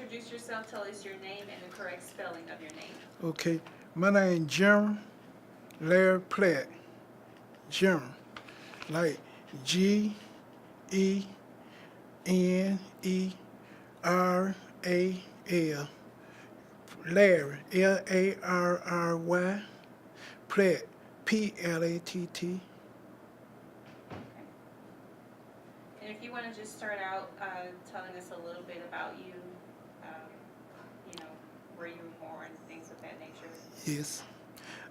introduce yourself, tell us your name and the correct spelling of your name. Okay, my name Jim Larry Platt. Jim, like General. Larry, Larry. Platt, Platt. And if you want to just start out telling us a little bit about you, um, you know, where you were born, things of that nature. Yes,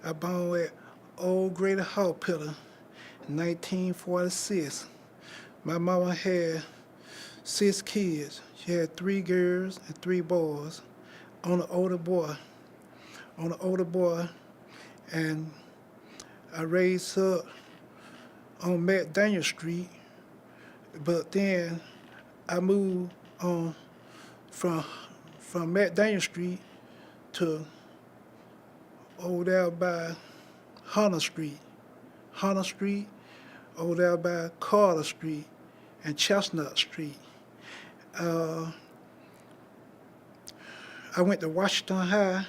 I born at Old Greater Hospital, 1946. My mama had 6 kids. She had 3 girls and 3 boys. On the older boy, on the older boy, and I raised her on McDaniel Street. But then I moved on from from McDaniel Street to over there by Hunter Street. Hunter Street, over there by Carter Street and Chestnut Street. Uh, I went to Washington High.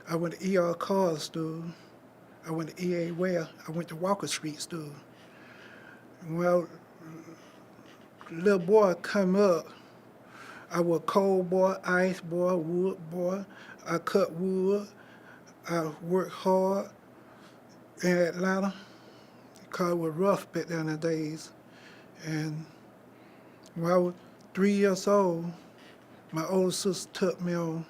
I went to E.R. Carter School. I went to E.A. Ware. I went to Walker Street School. Well, little boy come up. I was cold boy, ice boy, wood boy. I cut wood. I worked hard in Atlanta because it was rough back then in the days. And when I was 3 years old, my older sister took me on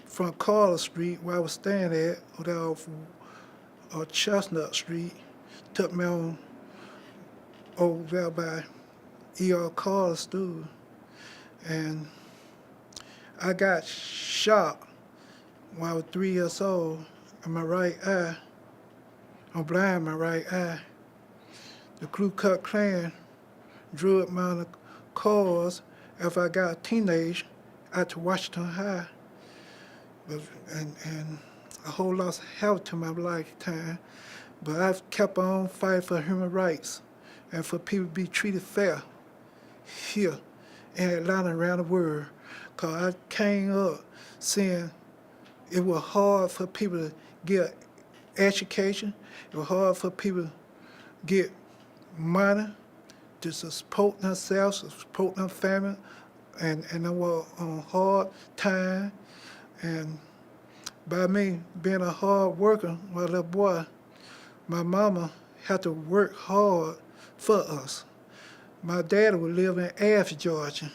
from Carter Street where I was staying at, or there off Chestnut Street, took me on over there by E.R. Carter School. And I got shot when I was 3 years old in my right eye. I'm blind in my right eye. The Ku Klux Klan drew up my cars after I got a teenage out to Washington High. And a whole lot happened to my lifetime. But I've kept on fighting for human rights and for people to be treated fair here in Atlanta and around the world. Because I came up seeing it was hard for people to get education. It was hard for people to get money to support themselves, to support their family, and they were on hard time. And by me being a hard worker, my little boy, my mama had to work hard for us. My dad would live in Athens, Georgia.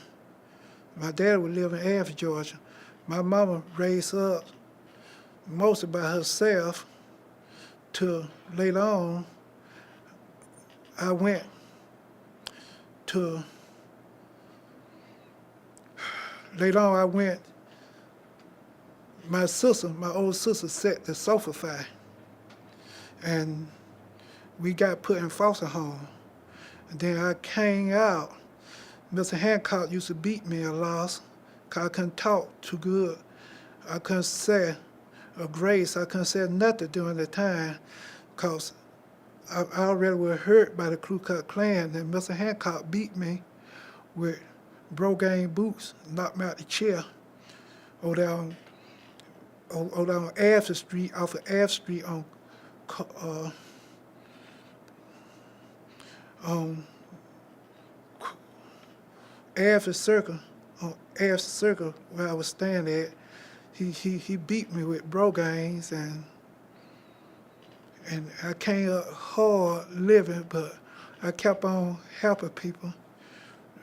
My dad would live in Athens, Georgia. My mama raised up mostly by herself till later on I went to, later on I went, my sister, my old sister set the sofa fire and we got put in foster home. And then I came out. Mr. Hancock used to beat me a lot because I couldn't talk too good. I couldn't say a grace. I couldn't say nothing during the time because I already was hurt by the Ku Klux Klan. And Mr. Hancock beat me with Brogane boots, knocked me out the chair over there on After Street, off of After Street on After Circle, on After Circle where I was staying at. He beat me with Brogaines and I came up hard living, but I kept on helping people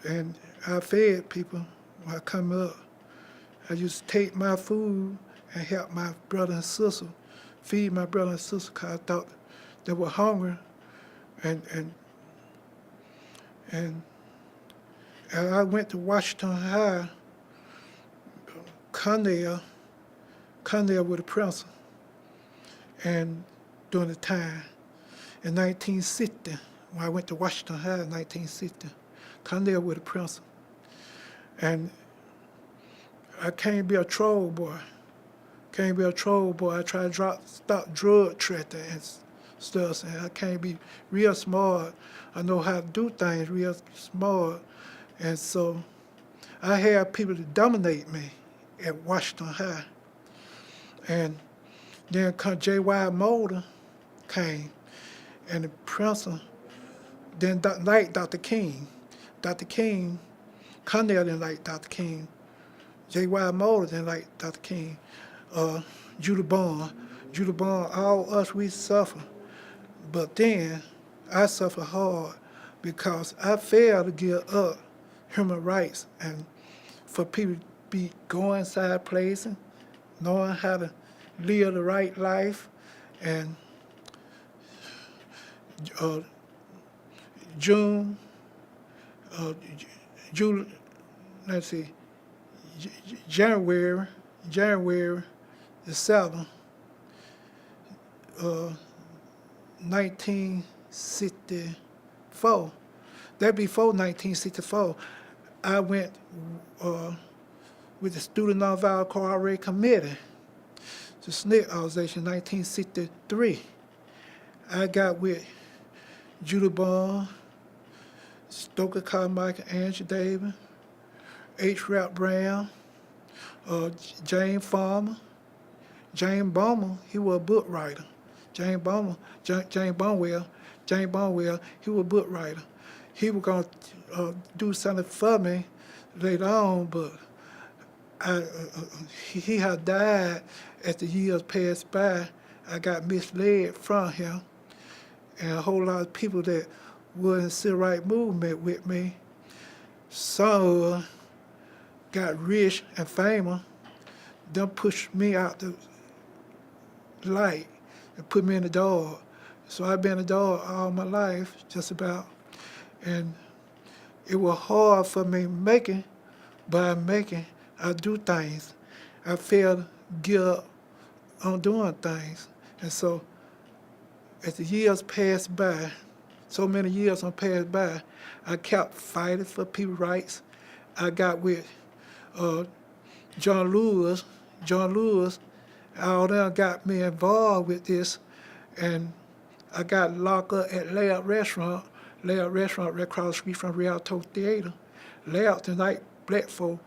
and I fed people when I come up. I used to take my food and help my brother and sister, feed my brother and sister because I thought they were hungry. And I went to Washington High, Connell with the principal, and during the time in 1960, when I went to Washington High in 1960, Connell with the principal. And I can't be a troll boy. Can't be a troll boy. I try to stop drug trafficking and stuff, and I can't be real smart. I know how to do things real smart, and so I had people to dominate me at Washington High. And then come J.Y. Mulder came, and the principal, then like Dr. King. Dr. King, Cornell didn't like Dr. King. J.Y. Mulder didn't like Dr. King. Uh, Judah Bond. Judah Bond, all us, we suffer. But then I suffer hard because I failed to give up human rights and for people to be going inside places, knowing how to live the right life, and uh, June, uh, June, let's see, January the 7th, 1964. That before 1964, I went with the Student Nonviolent Cooperative Committee, the SNCC organization, 1963. I got with Judah Bond, Stoker Carmichael, Andrew Davis, H. Rap Brown, James Farmer, James Bowman. He was a book writer. James Bowman, James Bonwell, he was a book writer. He was going to do something for me later on, but he had died as the years passed by. I got misled from him, and a whole lot of people that were in the civil rights movement with me, some got rich and famous, them pushed me out the light and put me in the dark. So I've been in the dark all my life, just about, and it was hard for me making, but I'm making. I do things. I failed to give up on doing things. And so as the years passed by, so many years passed by, I kept fighting for people's rights. I got with John Lewis, all them got me involved with this, and I got locked up at Layout Restaurant right across the street from Rialto Theater. Layout tonight, black folk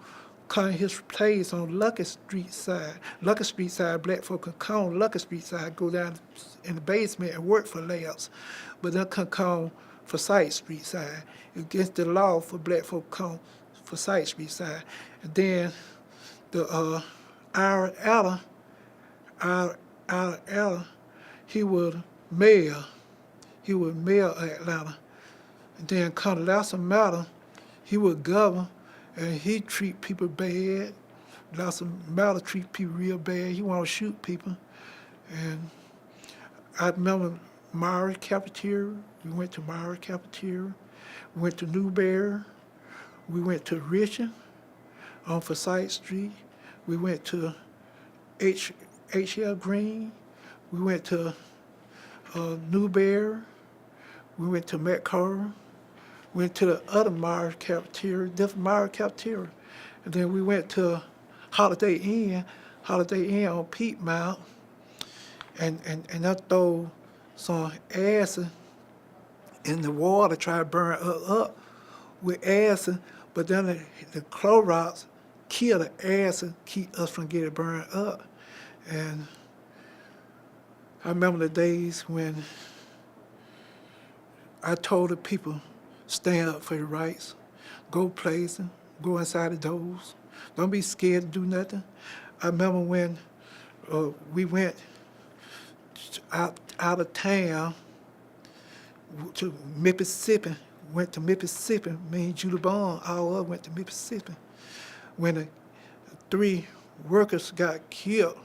come his place on Lucky Street side. Black folk could come on Lucky Street side, go down in the basement and work for Layouts, but they could come for Side Street side. It's against the law for black folk to come for Side Street side. And then the Ira Eller, he was mayor. He was mayor of Atlanta. And then Condoleezza Matter, he was governor, and he treat people bad. Lassa Matter treat people real bad. He want to shoot people. And I remember Maury Cafeteria. We went to Maury Cafeteria. We went to Newberry. We went to Richard on Forsyth Street. We went to H.L. Green. We went to Newberry. We went to Metcalf. Went to the other Maury Cafeteria, different Maury Cafeteria. And then we went to Holiday Inn on Piedmont. And I throw some acid in the water, try to burn up with acid, but then the Clorox kill the acid, keep us from getting burned up. And I remember the days when I told the people, stand up for your rights, go places, go inside the doors, don't be scared to do nothing. I remember when we went out of town to Mississippi, me and Judah Bond, all up went to Mississippi. When the 3 workers got killed,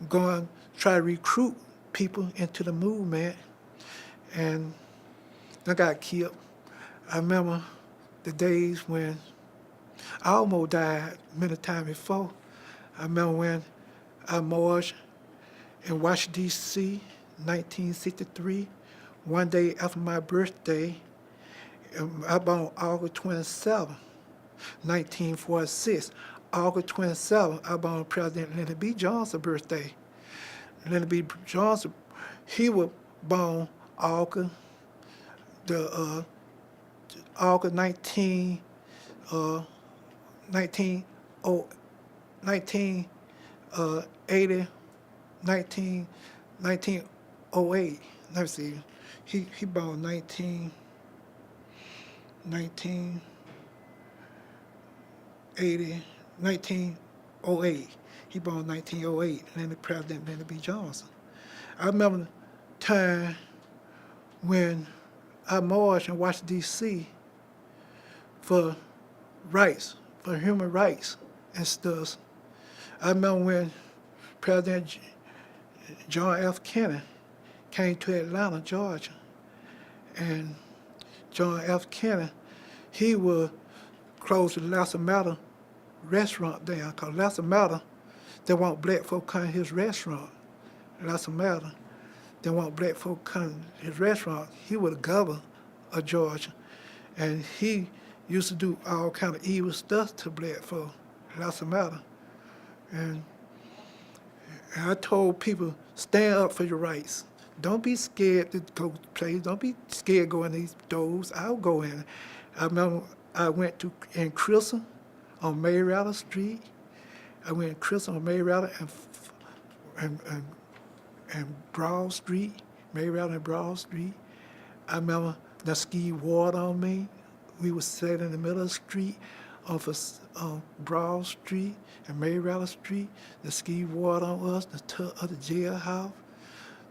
going try to recruit people into the movement, and they got killed. I remember the days when I almost died many times before. I remember when I marched in Washington, D.C., 1963, one day after my birthday, I born August 27, 1946. August 27, I born President Lyndon B. Johnson's birthday. Lyndon B. Johnson, he was born August 19, 19, oh, 1980, 1908. Let me see. He born 1980, 1908. He born 1908, and then the President Lyndon B. Johnson. I remember the time when I marched in Washington, D.C. for rights, for human rights and stuff. I remember when President John F. Kennedy came to Atlanta, Georgia, and John F. Kennedy, he would close the Lassa Matter restaurant down, because Lassa Matter, they want black folk come to his restaurant. Lassa Matter, they want black folk come to his restaurant. He was the governor of Georgia, and he used to do all kind of evil stuff to black folk. Lassa Matter. And I told people, stand up for your rights. Don't be scared to go to places. Don't be scared to go in these doors. I'll go in. I remember I went to in Crystal on Mayrather Street. I went in Crystal on Mayrather and Broad Street, Mayrather and Broad Street. I remember they ski water on me. We were sitting in the middle of the street on Broad Street and Mayrather Street. They ski water on us, the top of the jailhouse,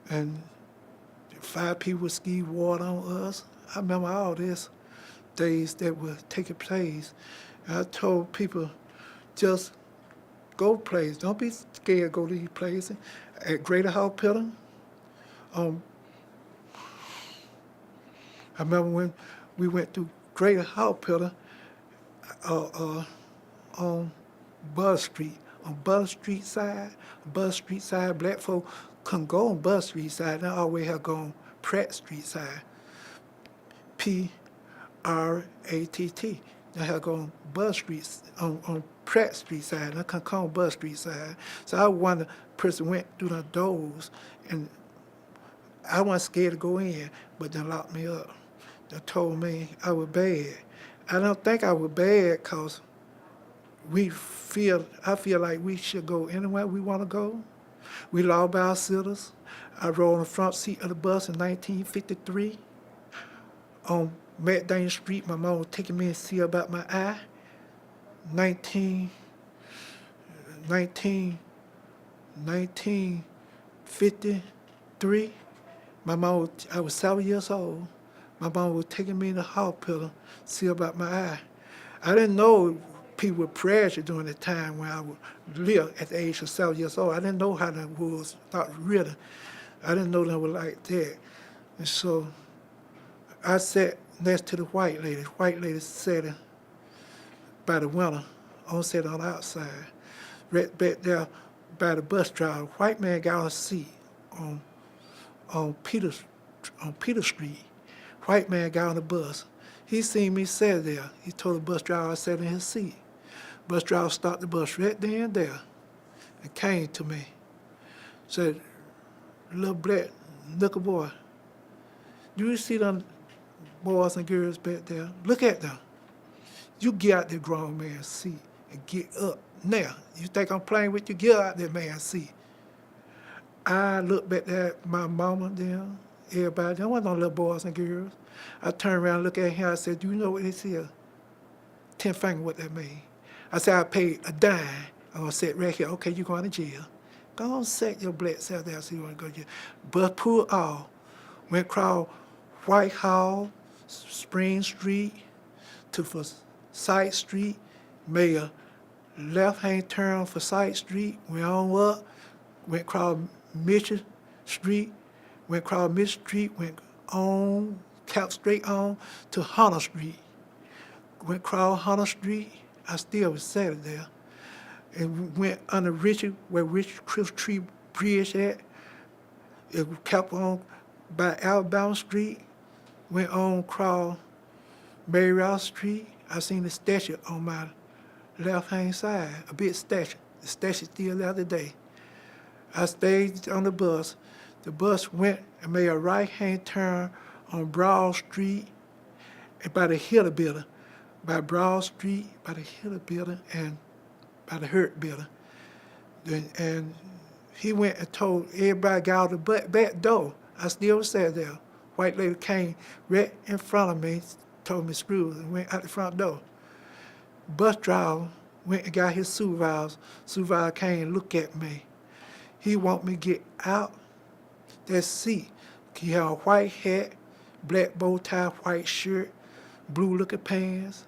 and 5 people would ski water on us. I remember all this days that were taking place. And I told people, just go places. Don't be scared to go to these places. At Greater Hospital, I remember when we went to Greater Hospital on Buzz Street. On Buzz Street side, black folk couldn't go on Buzz Street side. They always have gone Pratt Street side. Pratt. They have gone Buzz Street on Pratt Street side. They couldn't come on Buzz Street side. So I wonder, person went through the doors, and I wasn't scared to go in, but they locked me up. They told me I was bad. I don't think I was bad, because I feel like we should go anywhere we want to go. We law-abiding citizens. I rode on the front seat of the bus in 1953 on McDaniel Street. My mom was taking me to see about my eye. 1953. I was 7 years old. My mom was taking me to the hospital to see about my eye. I didn't know people were pressure during the time when I would live at the age of 7 years old. I didn't know how that was, not really. I didn't know that was like that. And so I sat next to the white lady. The white lady sat by the window. I sat on the outside. Right back there by the bus driver. White man got on a seat on Peter Street. White man got on the bus. He seen me sit there. He told the bus driver I sat in his seat. Bus driver stopped the bus right there and there and came to me. Said, little black nickel boy, do you see them boys and girls back there? Look at them. You get out that grown man's seat and get up. Now, you think I'm playing with you? Get out that man's seat. I looked back at my mama then, everybody. There wasn't no little boys and girls. I turned around and looked at him. I said, do you know what this is? 10 finger, what that mean? I said, I paid a dime. I'm going to sit right here. Okay, you're going to jail. Go on, set your black self down so you want to go to jail. Bus pulled off. Went across Whitehall, Spring Street, to Forsyth Street, made a left-hand turn for Forsyth Street, went on up, went across Mitchell Street, went on, kept straight on to Hunter Street. Went across Hunter Street, I still was sitting there, and went under where Richard Christmas Tree Bridge at. It kept on by Alabama Street, went on across Mayrather Street. I seen the statue on my left-hand side, a big statue. The statue still there today. I stayed on the bus. The bus went and made a right-hand turn on Broad Street and by the Hitler building. by Broad Street, by the Hitler building, and by the Hurt building. And he went and told everybody got out the back door. I still sat there. White lady came right in front of me, told me screw, and went out the front door. Bus driver went and got his supervisor. Supervisor came and looked at me. He want me to get out that seat. He had a white hat, black bow tie, white shirt, blue looking pants.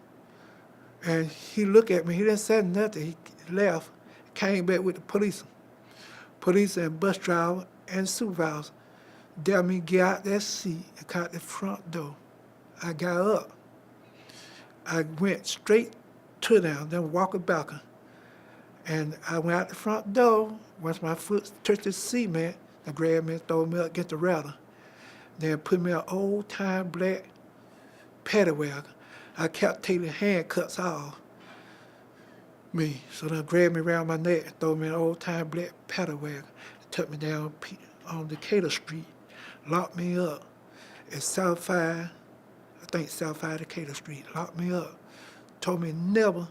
And he looked at me. He didn't say nothing. He left. Came back with the police and bus driver and supervisor. Tell me get out that seat and come out the front door. I got up. I went straight to them, then walking back. And I went out the front door. Once my foot touched the cement, they grabbed me and threw me up against the railing. Then put me in an old-time black paddy wagon. I kept taking handcuffs off me. So they grabbed me around my neck and threw me in an old-time black paddy wagon. Took me down on Decatur Street, locked me up at South 5, I think South 5 Decatur Street, locked me up. Told me never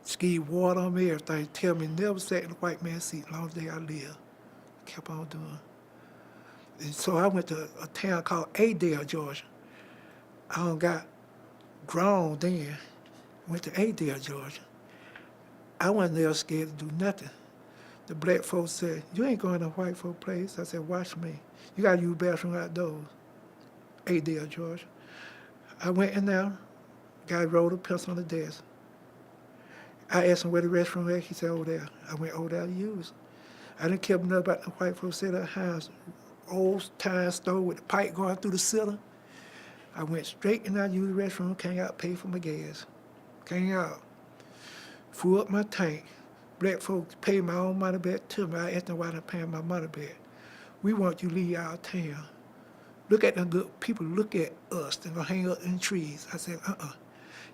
ski water on me, everything. Tell me never sat in the white man's seat as long as I live. Kept on doing. And so I went to a town called Adel, Georgia. I done got grown then. Went to Adel, Georgia. I wasn't there scared to do nothing. The black folks said, you ain't going to a white folk place. I said, watch me. You got to use the bathroom outdoors. Adel, Georgia. I went in there. Guy rolled a pencil on the desk. I asked him where the restroom was. He said, over there. I went over there to use it. I didn't care nothing about the white folks at that house. Old time store with the pipe going through the ceiling. I went straight in there, used the restroom, came out, paid for my gas. Came out, full up my tank. Black folks paid my own money back to me. I asked them why they're paying my money back. We want you to leave our town. Look at them good people, look at us. They're gonna hang up in trees. I said,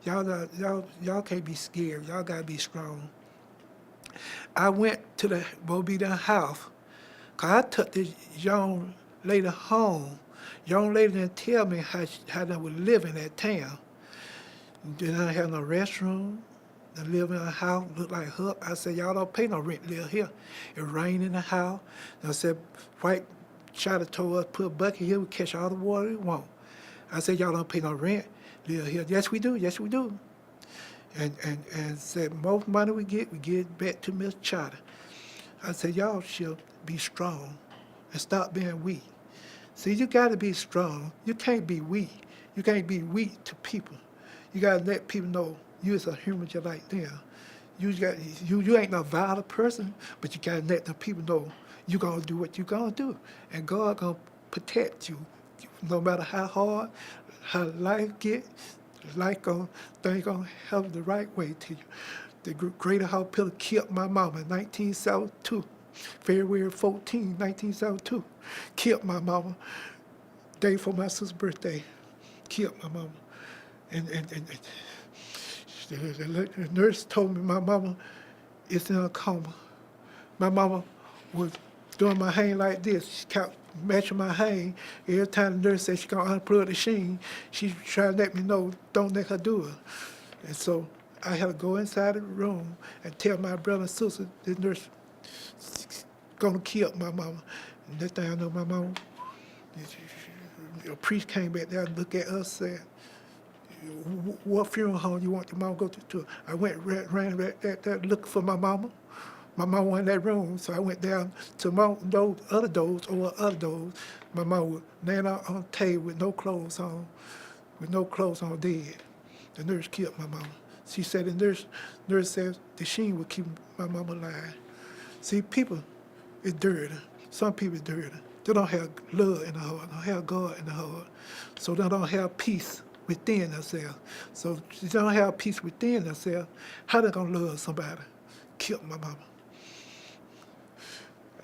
Y'all can't be scared. Y'all gotta be strong. I went to the Bobita house, cause I took this young lady home. Young lady didn't tell me how they would live in that town. They didn't have no restroom. They live in a house, look like her. I said, y'all don't pay no rent, live here. It rained in the house. And I said, white shot told us, put a bucket here, we catch all the water we want. I said, y'all don't pay no rent, live here. Yes, we do, yes, we do. And said, most money we get it back to Miss Charter. I said, y'all should be strong and stop being weak. See, you got to be strong. You can't be weak. You can't be weak to people. You got to let people know you is a human just like them. You ain't no violent person, but you got to let the people know you're going to do what you're going to do. And God going to protect you no matter how hard, how life get. Life going to help the right way to you. The greater Hawk Pillar killed my mama in 1972. February 14, 1972. Killed my mama. Day for my sister's birthday. Killed my mama. And the nurse told me my mama is in a coma. My mama was doing my hand like this. She kept matching my hand. Every time the nurse said she gonna unplug the machine, she trying to let me know, don't let her do it. And so I had to go inside the room and tell my brother and sister, this nurse gonna kill my mama. And next thing I know, my mama, a priest came back there and looked at us and said, what funeral home you want your mama to go to? I went, ran there looking for my mama. My mama was in that room, so I went down to those other doors. My mama was laying out on the table with no clothes on, dead. The nurse killed my mama. She said the nurse said the sheen would keep my mama alive. See, people is dirty. Some people is dirty. They don't have love in the heart, they don't have God in the heart. So they don't have peace within themselves. So if they don't have peace within themselves, how they gonna love somebody? Killed my mama.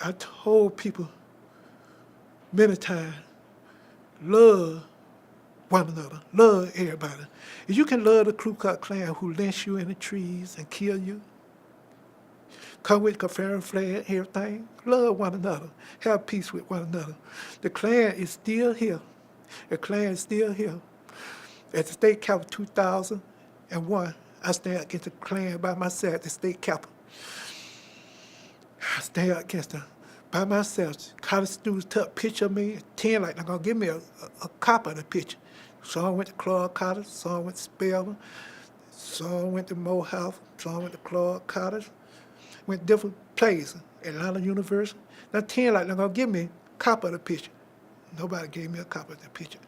I told people many times, love one another, love everybody. If you can love the Ku Klux Klan who lynched you in the trees and kill you, come with Confederate flag, everything, love one another, have peace with one another. The Klan is still here. The Klan is still here. At the state capitol 2000, and one. I stand against the Klan by myself at the state capitol. I stand against them by myself. College students took a picture of me, 10 like they're going to give me a copy of the picture. Some went to Clark College, some went to Spelman, some went to Morehouse, some went to Clark College, went to different places, Atlanta University. Now 10 like they're going to give me a copy of the picture. Nobody gave me a copy of the picture.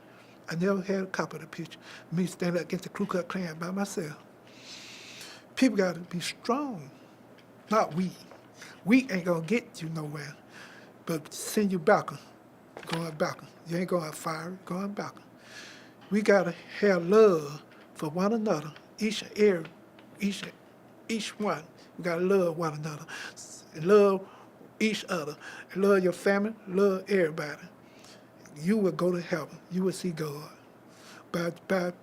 I never had a copy of the picture. Me standing against the Ku Klux Klan by myself. People got to be strong, not weak. Weak ain't gonna get you nowhere, but send you backward, going backward. You ain't going fire, going backward. We gotta have love for one another, each one. We gotta love one another, love each other, love your family, love everybody. You will go to heaven. You will see God. By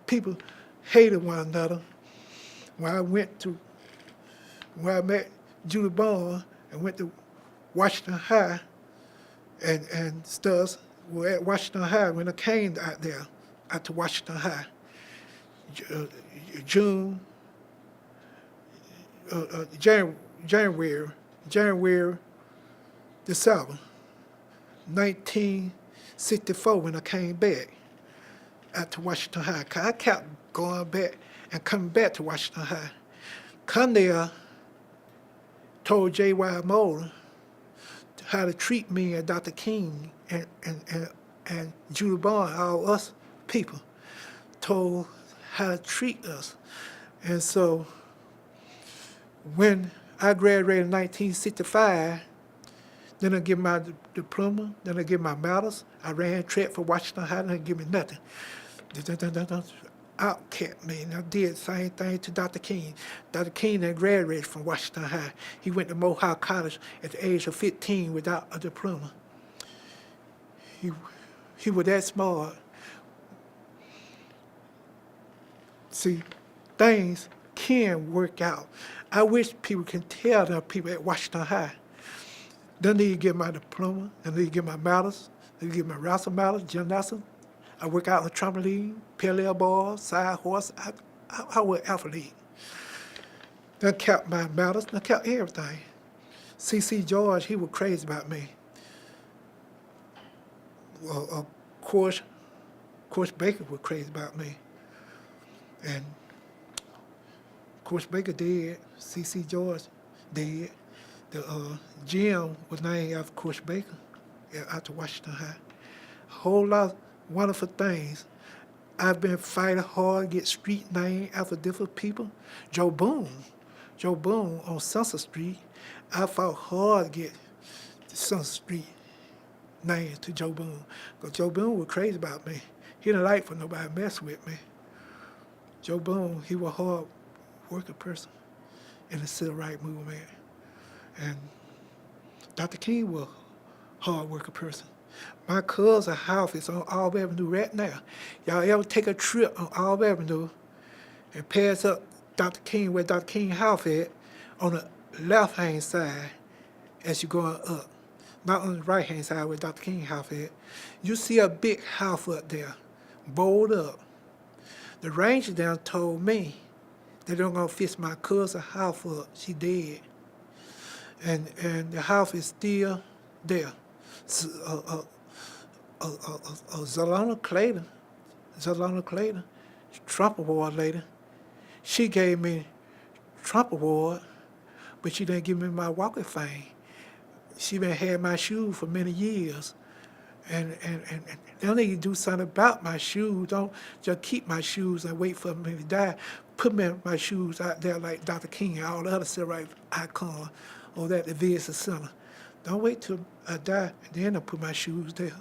people hating one another. When I met Julie Bond and went to Washington High and stuff, were at Washington High when I came out to Washington High, June, January the 7th, 1964 when I came back out to Washington High. 'Cause I kept going back and coming back to Washington High. Come there, told J.Y. Moore how to treat me and Dr. King and Julie Bond, all us people, told how to treat us. And so when I graduated in 1965, then I get my diploma, then I get my medals. I ran track for Washington High, they didn't give me nothing. Outkept me, and I did the same thing to Dr. King. Dr. King then graduated from Washington High. He went to Morehouse College at the age of 15 without a diploma. He was that smart. See, things can work out. I wish people can tell them people at Washington High. They need to get my diploma, they need to get my medals, they need to get my wrestling medals, gymnastics. I work out on the trampoline, parallel ball, side horse. I was an athlete. They kept my medals, they kept everything. C.C. George, he was crazy about me. Of course, Baker was crazy about me. And Coach Baker dead, C.C. George dead. The gym was named after Coach Baker out to Washington High. A whole lot of wonderful things. I've been fighting hard to get street named after different people. Joe Boone on Sunset Street. I fought hard to get the Sunset Street named to Joe Boone. Because Joe Boone was crazy about me. He didn't like for nobody to mess with me. Joe Boone, he was a hard working person in the civil rights movement. And Dr. King was a hard working person. My cousin's house is on Alb Avenue right now. Y'all ever take a trip on Alb Avenue and pass up Dr. King, where Dr. King's house is, on the left-hand side as you're going up, not on the right-hand side where Dr. King's house is, you see a big house up there, bold up. The ranger down told me they don't gonna fix my cousin's house up. She dead. And the house is still there. Zalona Clayton, Trump Award lady, she gave me Trump Award, but she didn't give me my Walk of Fame. She been had my shoes for many years. And they need to do something about my shoes. Don't just keep my shoes and wait for me to die. Put my shoes out there like Dr. King and all the other civil rights icons over at the Visitor Center. Don't wait till I die and then I put my shoes there.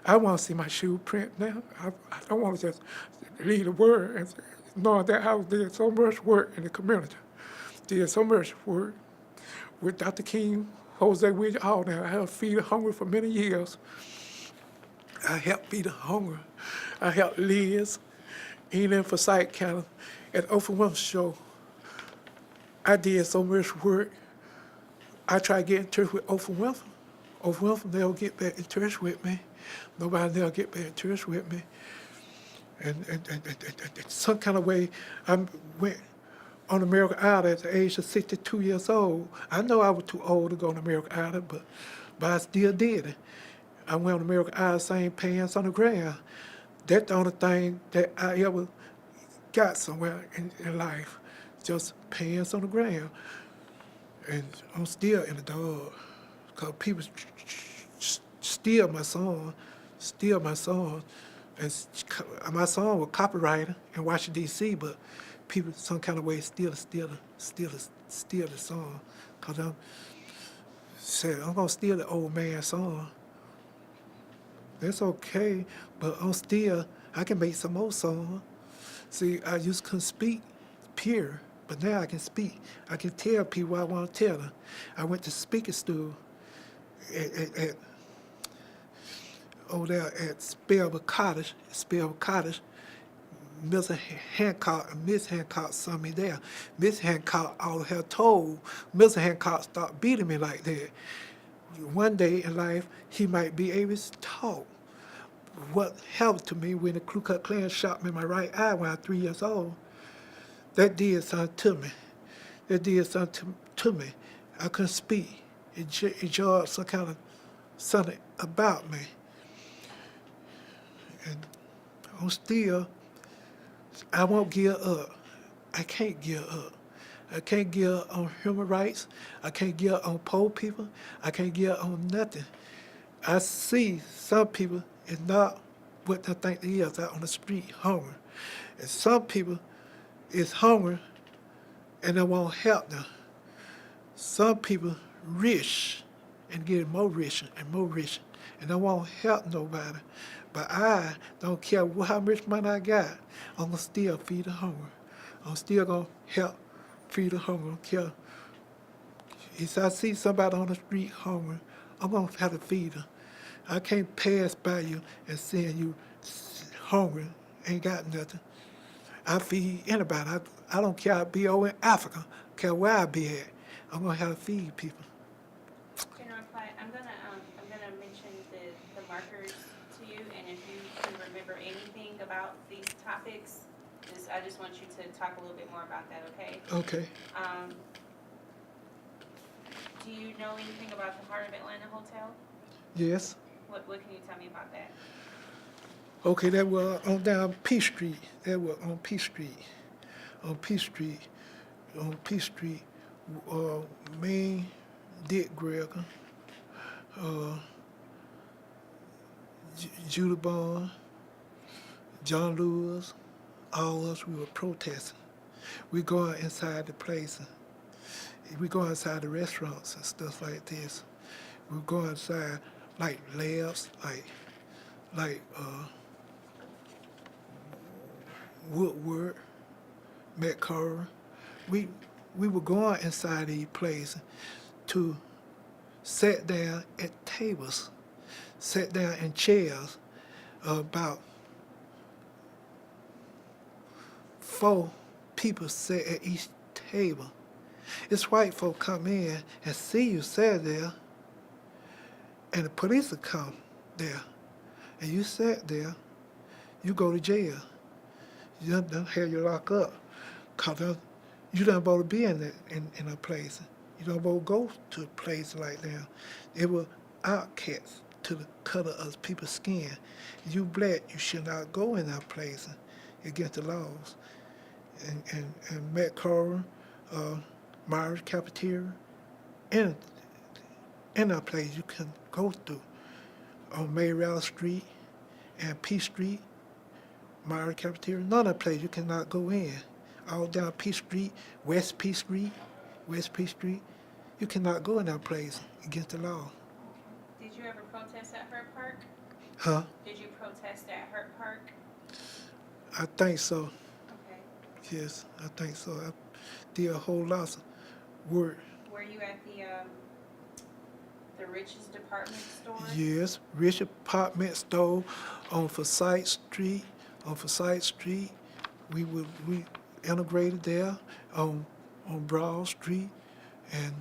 I want to see my shoe print now. I don't want to just leave the word and knowing that I did so much work in the community. Did so much work with Dr. King, Jose Williams, all that. I helped feed the hungry for many years. I helped feed the hungry. I helped Liz, in Forsyth County, at Open Women's Show. I did so much work. I tried to get in touch with Open Women. Open Women, they'll get back in touch with me. Nobody they'll get back in touch with me. And some kind of way, I went on American Idol at the age of 62 years old. I know I was too old to go on American Idol, but I still did it. I went on American Idol, sang Pants on the Ground. That's the only thing that I ever got somewhere in life, just Pants on the Ground. And I'm still in the dog, because people steal my song. And my song was copyrighted in Washington, D.C., but people some kind of way steal the song. Because I'm going to steal the old man's song. That's okay, but I can make some more songs. See, I used to couldn't speak, pure, but now I can speak. I can tell people what I want to tell them. I went to speaking school at over there at Spellman Cottage. Miss Hancock saw me there. Miss Hancock all had told Miss Hancock stop beating me like that. One day in life, he might be able to talk. What happened to me when the Ku Klux Klan shot me in my right eye when I was 3 years old, that did something to me. That did something to me. I couldn't speak. It jarred some kind of something about me. And I won't give up. I can't give up. I can't give up on human rights. I can't give up on poor people. I can't give up on nothing. I see some people is not what they think they is out on the street, hungry. And some people is hungry and they won't help them. Some people rich and getting more richer and more richer, and they won't help nobody. But I don't care how much money I got, I'm gonna still feed the hungry. I'm still gonna help feed the hungry. I don't care. If I see somebody on the street hungry, I'm gonna have to feed them. I can't pass by you and seeing you hungry, ain't got nothing. I feed anybody. I don't care. I be over in Africa. Care where I be at. I'm gonna have to feed people. General Platt, I'm gonna mention the markers to you, and if you can remember anything about these topics, I just want you to talk a little bit more about that, okay? Okay. Do you know anything about the Heart of Atlanta Hotel? Yes. What can you tell me about that? Okay, that was on down P Street. That was on P Street. On P Street. On P Street. Me, Dick Greger, Judah Bond, John Lewis, all us, we were protesting. We go inside the place. We go inside the restaurants and stuff like this. We go inside like labs, like Woodward, Metcalf. We were going inside these places to sit down at tables, sit down in chairs, about 4 people sit at each table. It's white folk come in and see you sit there, and the police will come there, and you sit there, you go to jail. You don't have you locked up, cause you don't want to be in a place. You don't want to go to a place like that. It was outcasts to the color of people's skin. You black, you should not go in that place against the laws. And Metcalf, Myers Cafeteria, in that place you can go through. On Mayrail Street and P Street, Myers Cafeteria, none of the place you cannot go in. All down P Street, West P Street, you cannot go in that place against the law. Did you ever protest at Hurt Park? Huh? Did you protest at Hurt Park? I think so. Okay. Yes, I think so. I did a whole lot of work. Were you at the Rich's department store? Yes, Rich Apartment Store on Forsyth Street. We integrated there on Broad Street, and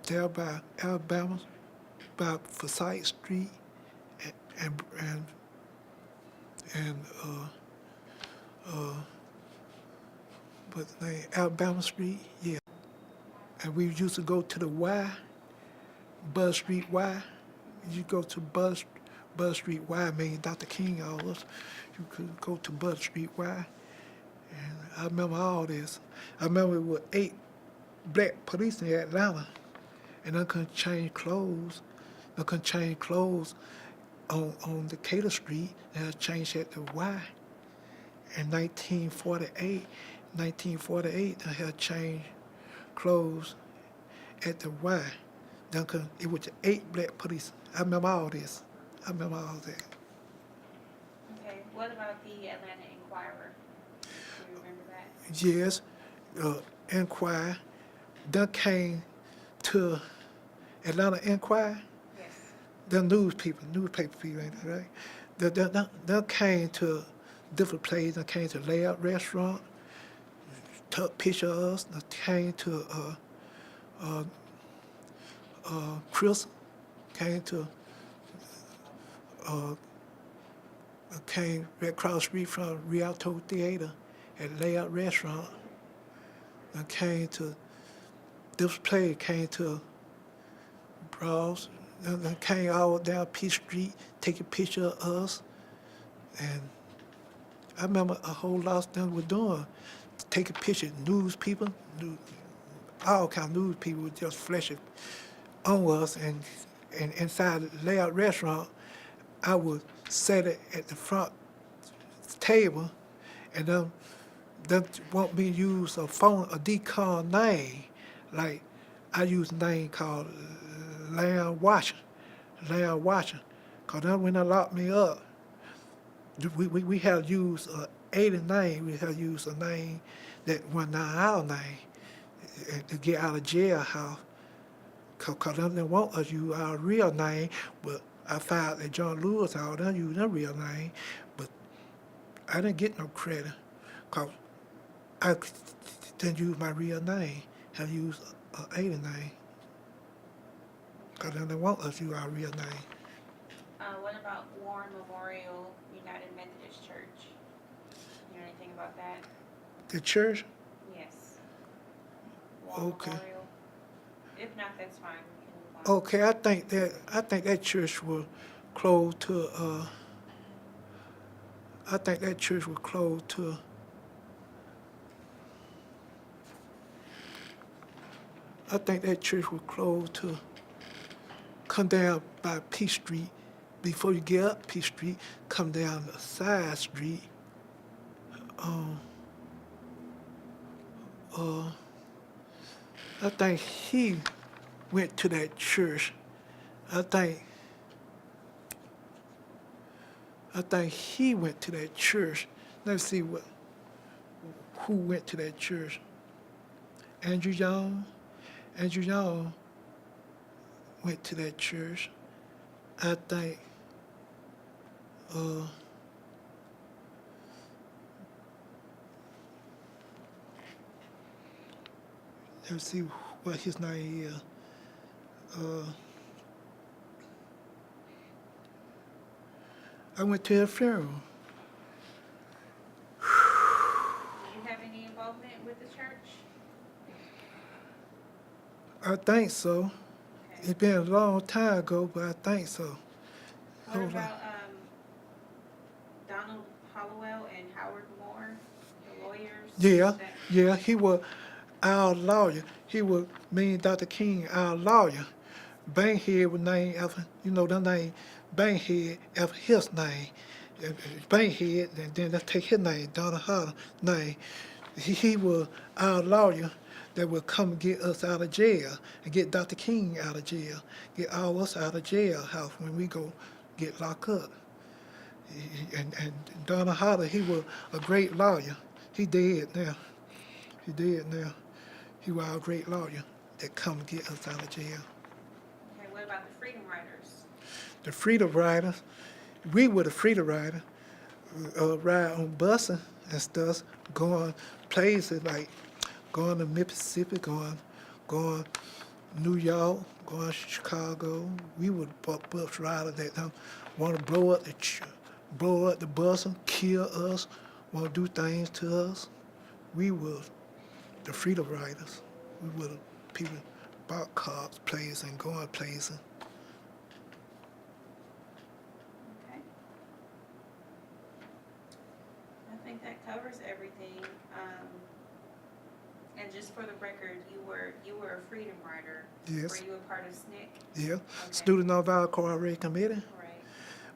there by Alabama, by Forsyth Street, and uh, what's the name, Alabama Street, yeah. And we used to go to the Y, Buzz Street Y. You go to Buzz Street Y, mean Dr. King always. You could go to Buzz Street Y. And I remember all this. I remember it was 8 black police in Atlanta, and they couldn't change clothes. They couldn't change clothes on Decatur Street. They had changed at the Y. In 1948, they had changed clothes at the Y. It was 8 black police. I remember all this. I remember all that. Okay, what about the Atlanta Inquirer? Do you remember that? Yes, Enquirer. They came to Atlanta Enquirer. Yes. The newspaper people, ain't it, right? They came to different places. They came to Layout Restaurant, took picture of us. They came to Chris, came to came right across the street from Rialto Theater at Layout Restaurant. I came to this place, came to Brawls, and then came all down Peace Street, taking picture of us. And I remember a whole lot of them were doing, taking pictures, all kind of news people were just flashing on us. And inside the Layout Restaurant, I would sit at the front table, and them want me to use a decon name. Like I use a name called Lamb Watcher, Cause then when they locked me up, we had to use a 89. We had to use a name that was not our name to get out of jailhouse. Cause they didn't want us to use our real name, but I found that John Lewis all them used their real name, but I didn't get no credit. Cause I didn't use my real name. I used an 89. Cause they didn't want us to use our real name. What about Warren Memorial United Methodist Church? You know anything about that? The church? Yes. Warren Okay. Memorial. If not, that's fine. We can move on. Okay, I think that church was closed to I think that church was closed to come down by Peace Street. Before you get up Peace Street, come down the side street. I think he went to that church. I think he went to that church. Let's see who went to that church. Andrew Young went to that church. I think let's see what his name is. I went to a funeral. Do you have any involvement with the church? I think so. Okay. It's been a long time ago, but I think so. What Hold on. about Donald Hollowell and Howard Moore, the lawyers? Yeah, That- yeah, he was our lawyer. He was me and Dr. King, our lawyer. Bankhead was named after, the name Bankhead after his name. Bankhead, and then let's take his name, Donald Hollowell name. He was our lawyer that would come get us out of jail and get Dr. King out of jail, get all us out of jailhouse when we go get locked up. And Donald Hollowell, he was a great lawyer. He dead now. He was our great lawyer that come get us out of jail. Okay, what about the Freedom Riders? The Freedom Riders, we were the Freedom Riders, ride on buses and stuff, going places like going to Mississippi, going New York, going Chicago. We were bus riders that want to blow up the bus and kill us, want to do things to us, we were the freedom riders. We were the people bought cars, places, and going places. Okay. I think that covers everything. And just for the record, you were a freedom rider. Yes. Were you a part of SNCC? Yeah. Okay. Student Nonviolent Coordinating Committee Right.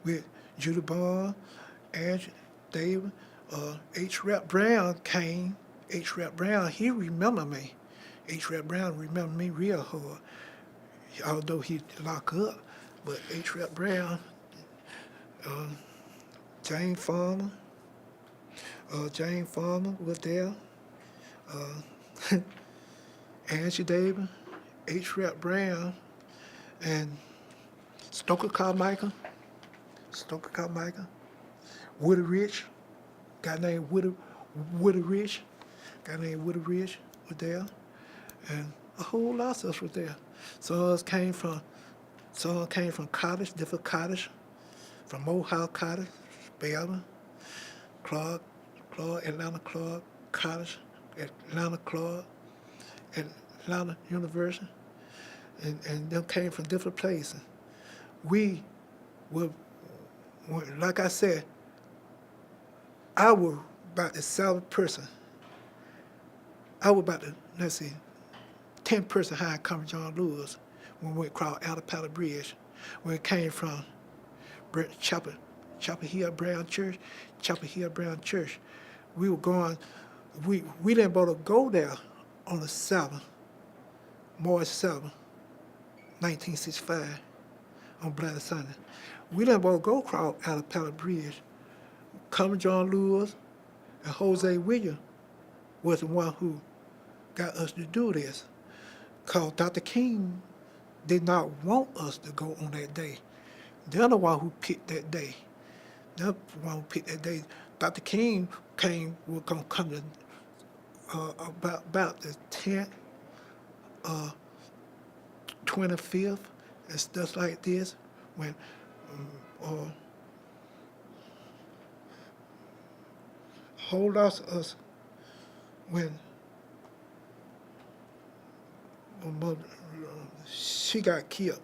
with Judy Bond, Angie, David, H. Rep Brown came. H. Rep Brown, he remembered me. H. Rep Brown remembered me real hard, although he locked up. But H. Rep Brown, Jane Farmer was there. Angie Davis, H. Rep Brown, and Stoker Carmichael, Woody Rich, guy named Woody Rich was there, and a whole lot of us was there. Some of us came from college, different college, from Mohawk College, Spelman, Clark, Atlanta Clark College, Atlanta University, and them came from different places. We were, like I said, I was about the 7th person. I was about the, 10th person high coming John Lewis when we went across Alapata Bridge, when it came from Chapel Hill Brown Church. We were going, we didn't bother to go there on the 7th, March 7th, 1965, on Bloody Sunday. We didn't bother to go across Alapata Bridge. Coming John Lewis and Jose Williams was the one who got us to do this. Because Dr. King did not want us to go on that day. They're the one who picked that day. Dr. King was going to come to about the 10th, 25th, and stuff like this, when whole lot of us, when mother, she got killed.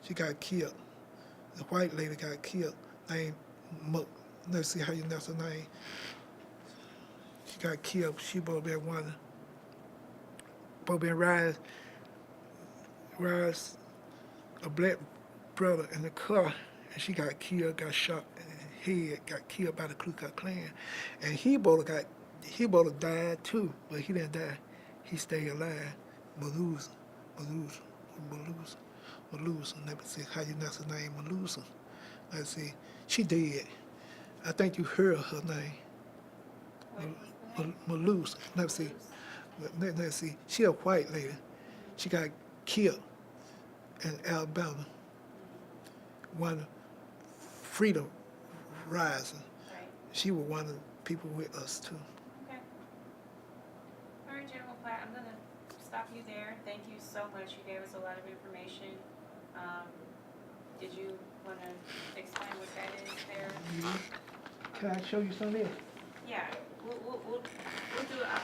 The white lady got killed. Named, let's see how you know her name. She got killed. She both been one. Both been riding a black brother in the car, and she got killed, got shot in the head, got killed by the Ku Klux Klan. And he both died too, but he didn't die. He stayed alive. Malusa. Let me see how you pronounce her name, Malusa. Let's see. She dead. I think you heard her name. Malusa. Let's see. She a white lady. She got killed in Alabama. One freedom rising. Right. She was one of the people with us too. Okay. All right, General Platt, I'm gonna stop you there. Thank you so much. You gave us a lot of information. Did you want to explain what that is there? Can I show you some of this? Yeah, we'll do it off